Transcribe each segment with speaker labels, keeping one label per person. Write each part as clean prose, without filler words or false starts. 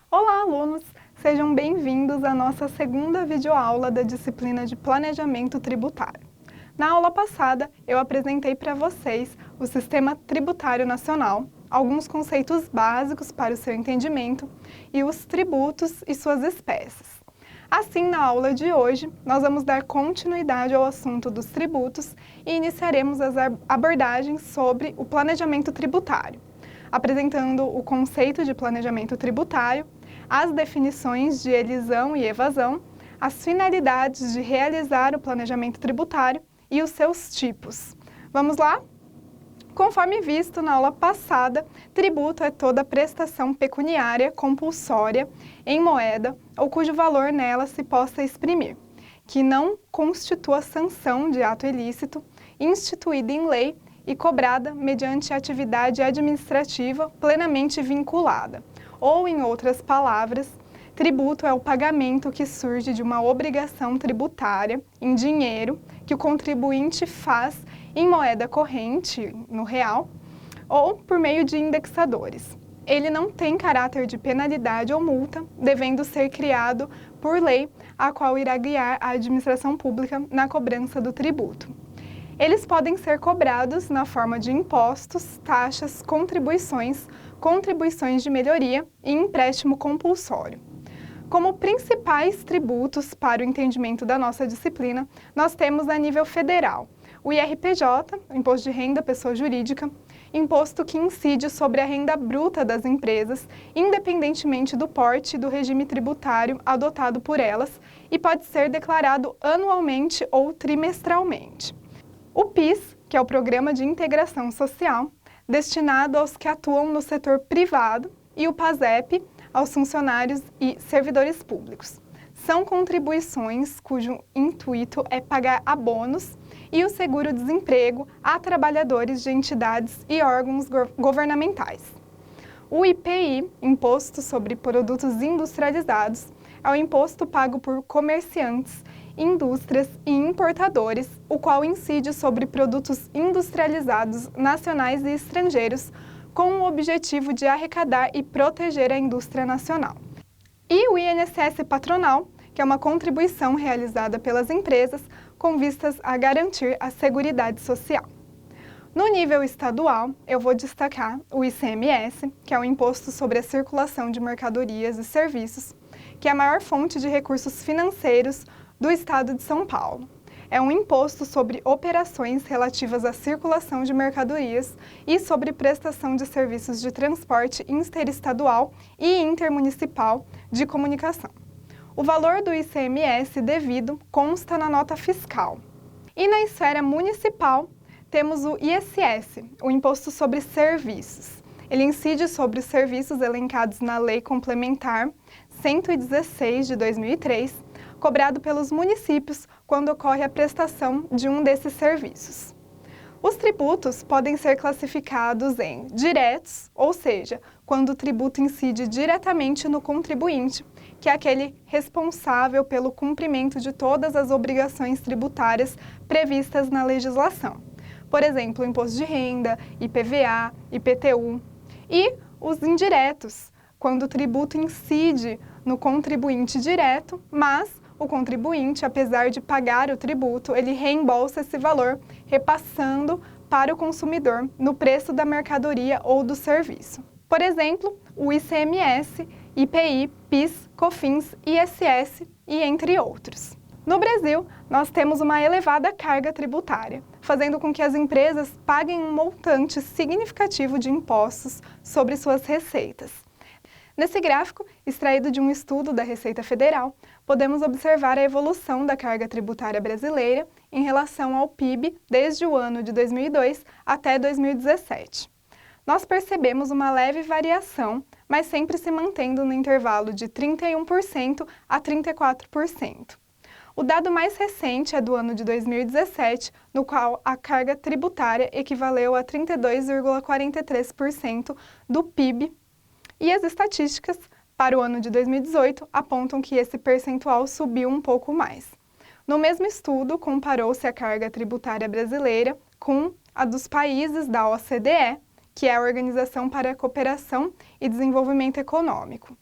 Speaker 1: Olá, alunos! Sejam bem-vindos à nossa segunda videoaula da disciplina de Planejamento Tributário. Na aula passada, eu apresentei para vocês o Sistema Tributário Nacional, alguns conceitos básicos para o seu entendimento e os tributos e suas espécies. Assim, na aula de hoje, nós vamos dar continuidade ao assunto dos tributos e iniciaremos as abordagens sobre o planejamento tributário, apresentando o conceito de planejamento tributário, as definições de elisão e evasão, as finalidades de realizar o planejamento tributário e os seus tipos. Vamos lá? Conforme visto na aula passada, tributo é toda prestação pecuniária compulsória em moeda ou cujo valor nela se possa exprimir, que não constitua sanção de ato ilícito, instituída em lei e cobrada mediante atividade administrativa plenamente vinculada. Ou, em outras palavras, tributo é o pagamento que surge de uma obrigação tributária em dinheiro que o contribuinte faz em moeda corrente, no real, ou por meio de indexadores. Ele não tem caráter de penalidade ou multa, devendo ser criado por lei, a qual irá guiar a administração pública na cobrança do tributo. Eles podem ser cobrados na forma de impostos, taxas, contribuições de melhoria e empréstimo compulsório. Como principais tributos para o entendimento da nossa disciplina, nós temos a nível federal o IRPJ, o Imposto de Renda Pessoa Jurídica, imposto que incide sobre a renda bruta das empresas, independentemente do porte e do regime tributário adotado por elas, e pode ser declarado anualmente ou trimestralmente. O PIS, que é o Programa de Integração Social, destinado aos que atuam no setor privado, e o PASEP, aos funcionários e servidores públicos. São contribuições cujo intuito é pagar abonos e o seguro-desemprego a trabalhadores de entidades e órgãos governamentais. O IPI, Imposto sobre Produtos Industrializados, é o imposto pago por comerciantes, indústrias e importadores, o qual incide sobre produtos industrializados nacionais e estrangeiros, com o objetivo de arrecadar e proteger a indústria nacional. E o INSS patronal, que é uma contribuição realizada pelas empresas com vistas a garantir a Seguridade Social. No nível estadual, eu vou destacar o ICMS, que é o Imposto sobre a Circulação de Mercadorias e Serviços, que é a maior fonte de recursos financeiros do Estado de São Paulo. É um imposto sobre operações relativas à circulação de mercadorias e sobre prestação de serviços de transporte interestadual e intermunicipal de comunicação. O valor do ICMS devido consta na nota fiscal. E na esfera municipal, temos o ISS, o Imposto sobre Serviços. Ele incide sobre os serviços elencados na Lei Complementar 116 de 2003, cobrado pelos municípios quando ocorre a prestação de um desses serviços. Os tributos podem ser classificados em diretos, ou seja, quando o tributo incide diretamente no contribuinte, que é aquele responsável pelo cumprimento de todas as obrigações tributárias previstas na legislação. Por exemplo, imposto de renda, IPVA, IPTU. E os indiretos, quando o tributo incide no contribuinte direto, mas o contribuinte, apesar de pagar o tributo, ele reembolsa esse valor, repassando para o consumidor no preço da mercadoria ou do serviço. Por exemplo, o ICMS, IPI, PIS, COFINS, ISS e entre outros. No Brasil, nós temos uma elevada carga tributária, fazendo com que as empresas paguem um montante significativo de impostos sobre suas receitas. Nesse gráfico, extraído de um estudo da Receita Federal, podemos observar a evolução da carga tributária brasileira em relação ao PIB desde o ano de 2002 até 2017. Nós percebemos uma leve variação, mas sempre se mantendo no intervalo de 31% a 34%. O dado mais recente é do ano de 2017, no qual a carga tributária equivaleu a 32,43% do PIB, e as estatísticas para o ano de 2018 apontam que esse percentual subiu um pouco mais. No mesmo estudo, comparou-se a carga tributária brasileira com a dos países da OCDE, que é a Organização para a Cooperação e Desenvolvimento Econômico.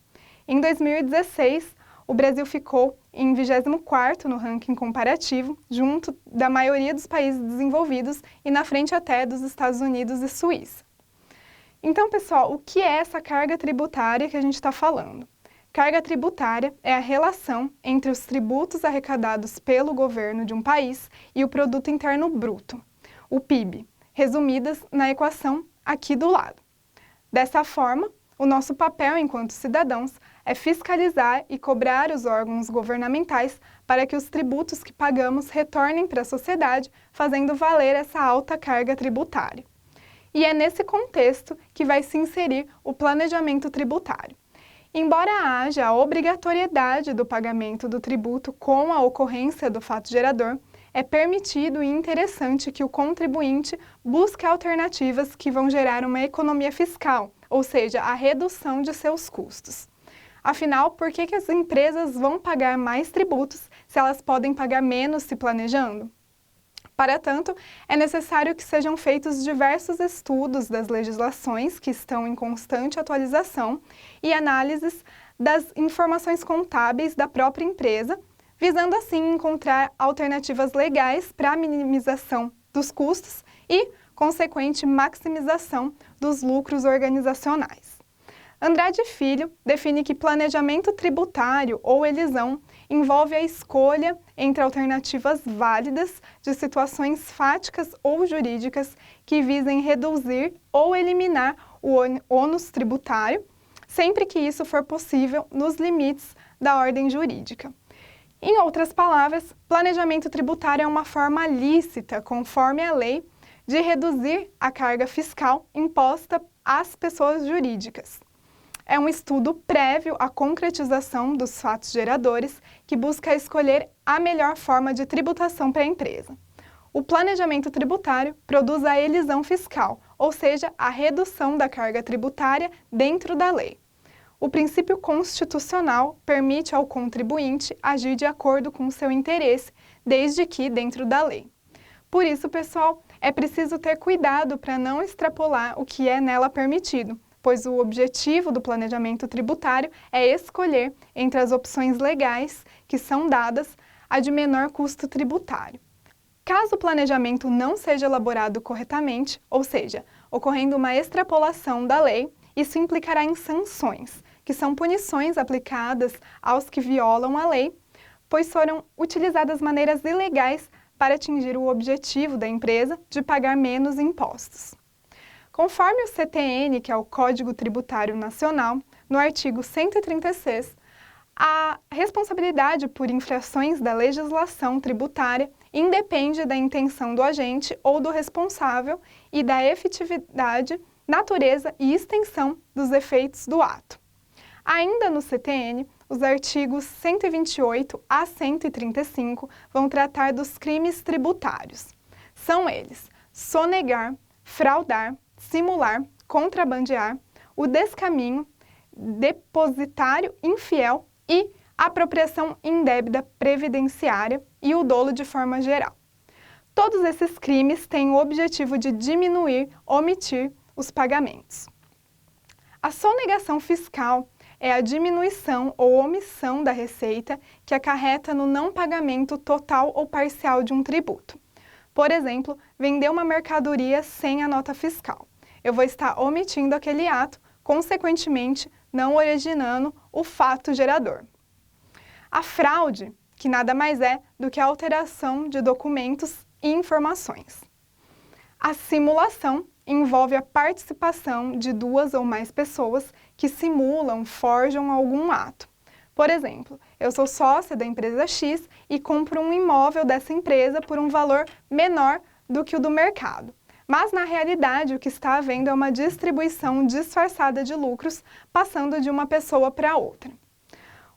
Speaker 1: Em 2016, o Brasil ficou em 24º no ranking comparativo, junto da maioria dos países desenvolvidos e na frente até dos Estados Unidos e Suíça. Então, pessoal, o que é essa carga tributária que a gente está falando? Carga tributária é a relação entre os tributos arrecadados pelo governo de um país e o Produto Interno Bruto, o PIB, resumidas na equação aqui do lado. Dessa forma, o nosso papel enquanto cidadãos é fiscalizar e cobrar os órgãos governamentais para que os tributos que pagamos retornem para a sociedade, fazendo valer essa alta carga tributária. E é nesse contexto que vai se inserir o planejamento tributário. Embora haja a obrigatoriedade do pagamento do tributo com a ocorrência do fato gerador, é permitido e interessante que o contribuinte busque alternativas que vão gerar uma economia fiscal, ou seja, a redução de seus custos. Afinal, por que as empresas vão pagar mais tributos se elas podem pagar menos se planejando? Para tanto, é necessário que sejam feitos diversos estudos das legislações que estão em constante atualização e análises das informações contábeis da própria empresa, visando assim encontrar alternativas legais para a minimização dos custos e, consequente, maximização dos lucros organizacionais. Andrade Filho define que planejamento tributário ou elisão envolve a escolha entre alternativas válidas de situações fáticas ou jurídicas que visem reduzir ou eliminar o ônus tributário, sempre que isso for possível nos limites da ordem jurídica. Em outras palavras, planejamento tributário é uma forma lícita, conforme a lei, de reduzir a carga fiscal imposta às pessoas jurídicas. É um estudo prévio à concretização dos fatos geradores que busca escolher a melhor forma de tributação para a empresa. O planejamento tributário produz a elisão fiscal, ou seja, a redução da carga tributária dentro da lei. O princípio constitucional permite ao contribuinte agir de acordo com o seu interesse, desde que dentro da lei. Por isso, pessoal, é preciso ter cuidado para não extrapolar o que é nela permitido, pois o objetivo do planejamento tributário é escolher entre as opções legais que são dadas a de menor custo tributário. Caso o planejamento não seja elaborado corretamente, ou seja, ocorrendo uma extrapolação da lei, isso implicará em sanções, que são punições aplicadas aos que violam a lei, pois foram utilizadas maneiras ilegais para atingir o objetivo da empresa de pagar menos impostos. Conforme o CTN, que é o Código Tributário Nacional, no artigo 136, a responsabilidade por infrações da legislação tributária independe da intenção do agente ou do responsável e da efetividade, natureza e extensão dos efeitos do ato. Ainda no CTN, os artigos 128 a 135 vão tratar dos crimes tributários. São eles: sonegar, fraudar, simular, contrabandear, o descaminho, depositário infiel e apropriação indébita previdenciária e o dolo de forma geral. Todos esses crimes têm o objetivo de diminuir, omitir os pagamentos. A sonegação fiscal é a diminuição ou omissão da receita que acarreta no não pagamento total ou parcial de um tributo. Por exemplo, vender uma mercadoria sem a nota fiscal. Eu vou estar omitindo aquele ato, consequentemente, não originando o fato gerador. A fraude, que nada mais é do que a alteração de documentos e informações. A simulação envolve a participação de duas ou mais pessoas que simulam, forjam algum ato. Por exemplo, eu sou sócia da empresa X e compro um imóvel dessa empresa por um valor menor do que o do mercado. Mas, na realidade, o que está havendo é uma distribuição disfarçada de lucros, passando de uma pessoa para outra.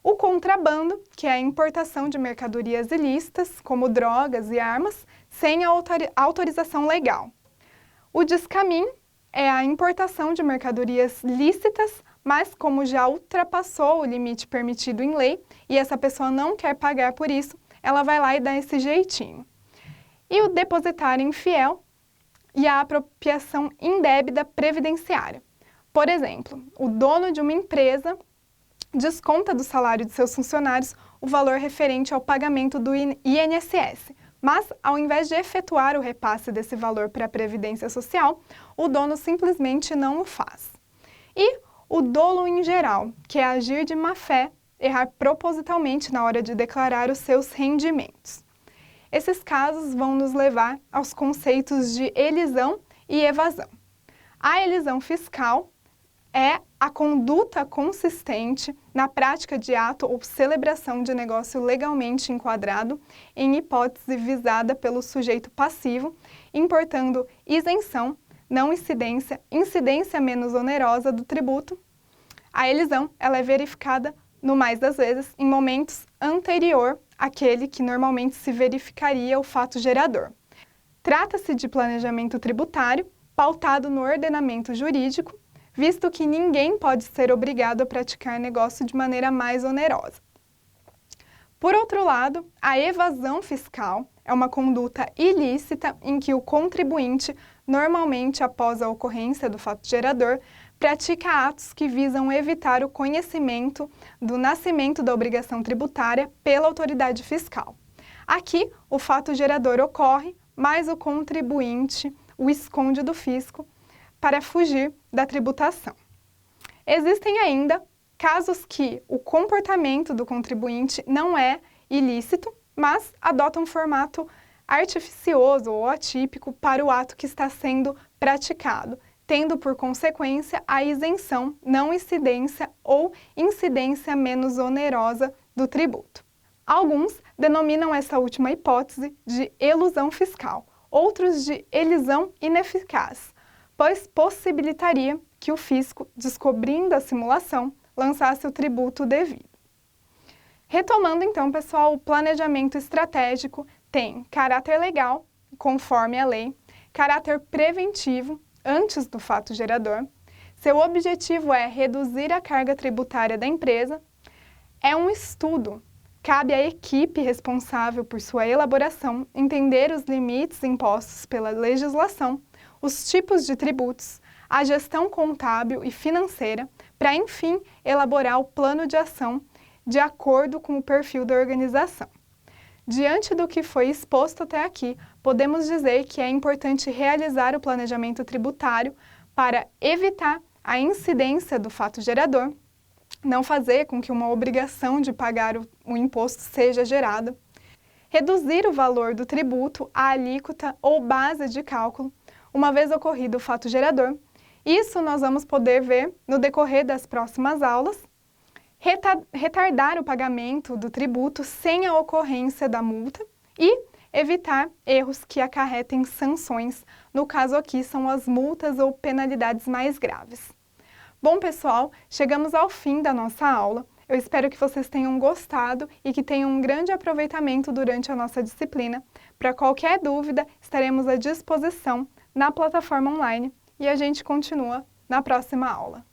Speaker 1: O contrabando, que é a importação de mercadorias ilícitas, como drogas e armas, sem a autorização legal. O descaminho é a importação de mercadorias lícitas, mas como já ultrapassou o limite permitido em lei e essa pessoa não quer pagar por isso, ela vai lá e dá esse jeitinho. E o depositário infiel e a apropriação indébita previdenciária. Por exemplo, o dono de uma empresa desconta do salário de seus funcionários o valor referente ao pagamento do INSS, mas, ao invés de efetuar o repasse desse valor para a Previdência Social, o dono simplesmente não o faz. E o dolo em geral, que é agir de má fé, errar propositalmente na hora de declarar os seus rendimentos. Esses casos vão nos levar aos conceitos de elisão e evasão. A elisão fiscal é a conduta consistente na prática de ato ou celebração de negócio legalmente enquadrado em hipótese visada pelo sujeito passivo, importando isenção, não incidência, incidência menos onerosa do tributo. A elisão ela é verificada, no mais das vezes, em momentos anterior àquele que normalmente se verificaria o fato gerador. Trata-se de planejamento tributário pautado no ordenamento jurídico, visto que ninguém pode ser obrigado a praticar negócio de maneira mais onerosa. Por outro lado, a evasão fiscal é uma conduta ilícita em que o contribuinte, normalmente após a ocorrência do fato gerador, pratica atos que visam evitar o conhecimento do nascimento da obrigação tributária pela autoridade fiscal. Aqui, o fato gerador ocorre, mas o contribuinte o esconde do fisco para fugir da tributação. Existem ainda casos que o comportamento do contribuinte não é ilícito, mas adota um formato artificioso ou atípico para o ato que está sendo praticado, tendo por consequência a isenção, não incidência ou incidência menos onerosa do tributo. Alguns denominam essa última hipótese de elusão fiscal, outros de elisão ineficaz, pois possibilitaria que o fisco, descobrindo a simulação, lançasse o tributo devido. Retomando então, pessoal, o planejamento estratégico tem caráter legal, conforme a lei, caráter preventivo, antes do fato gerador, seu objetivo é reduzir a carga tributária da empresa, é um estudo, cabe à equipe responsável por sua elaboração entender os limites impostos pela legislação, os tipos de tributos, a gestão contábil e financeira, para, enfim, elaborar o plano de ação de acordo com o perfil da organização. Diante do que foi exposto até aqui, podemos dizer que é importante realizar o planejamento tributário para evitar a incidência do fato gerador, não fazer com que uma obrigação de pagar o imposto seja gerada, reduzir o valor do tributo à alíquota ou base de cálculo, uma vez ocorrido o fato gerador. Isso nós vamos poder ver no decorrer das próximas aulas. Retardar o pagamento do tributo sem a ocorrência da multa e evitar erros que acarretem sanções, no caso aqui são as multas ou penalidades mais graves. Bom, pessoal, chegamos ao fim da nossa aula. Eu espero que vocês tenham gostado e que tenham um grande aproveitamento durante a nossa disciplina. Para qualquer dúvida, estaremos à disposição na plataforma online e a gente continua na próxima aula.